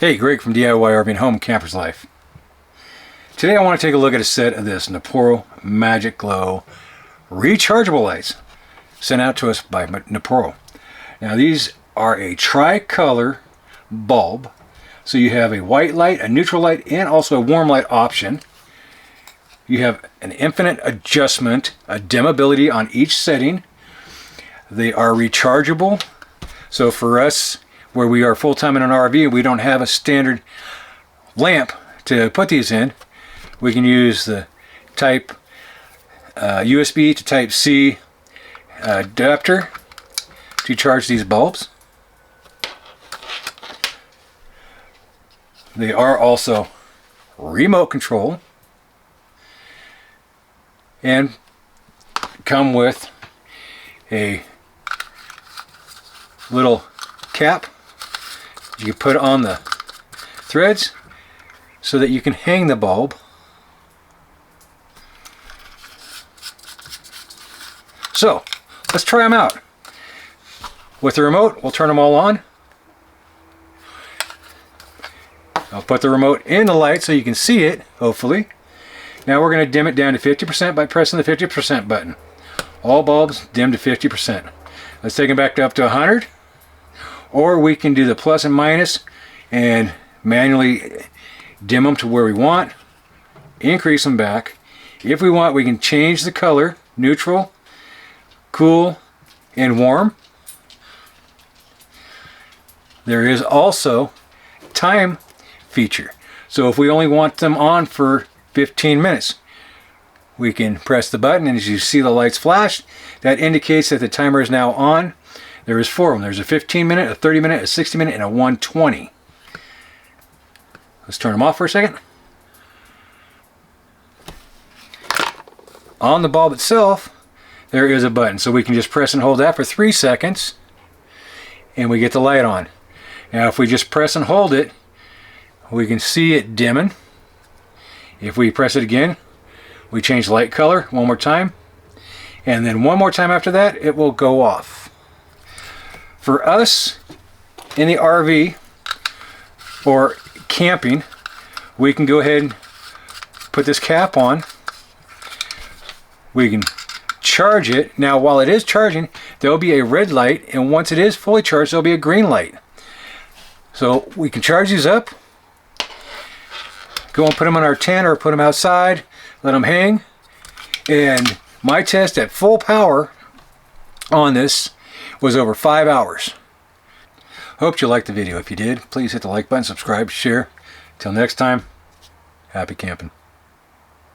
Hey, Greg from DIY RV and Home Camper's Life. Today I want to take a look at a set of this Neporal MagicGlow rechargeable lights sent out to us by Neporal. Now these are a tricolor bulb, so you have a white light, a neutral light, and also a warm light option. You have an infinite adjustment, a dimmability on each setting. They are rechargeable, so for us where we are full-time in an RV, we don't have a standard lamp to put these in. We can use the type USB to type C adapter to charge these bulbs. They are also remote control and come with a little cap you can put on the threads so that you can hang the bulb. So let's try them out. With the remote, we'll turn them all on. I'll put the remote in the light so you can see it, hopefully. Now we're going to dim it down to 50% by pressing the 50% button. All bulbs dim to 50%. Let's take them back up to 100. Or we can do the plus and minus and manually dim them to where we want. Increase them back. If we want, we can change the color, neutral, cool, and warm. There is also time feature. So if we only want them on for 15 minutes, we can press the button, and as you see the lights flash, that indicates that the timer is now on. There is 4 of them. There's a 15-minute, a 30-minute, a 60-minute, and a 120. Let's turn them off for a second. On the bulb itself, there is a button, so we can just press and hold that for 3 seconds, and we get the light on. Now if we just press and hold it, we can see it dimming. If we press it again, we change light color one more time, and then one more time after that, it will go off. For us in the RV or camping, we can go ahead and put this cap on. We can charge it. Now while it is charging, there will be a red light, and once it is fully charged, there will be a green light. So we can charge these up, go and put them on our tent or put them outside, let them hang. And my test at full power on this was over 5 hours. Hope you liked the video. If you did, please hit the like button, subscribe, share. Till next time, happy camping.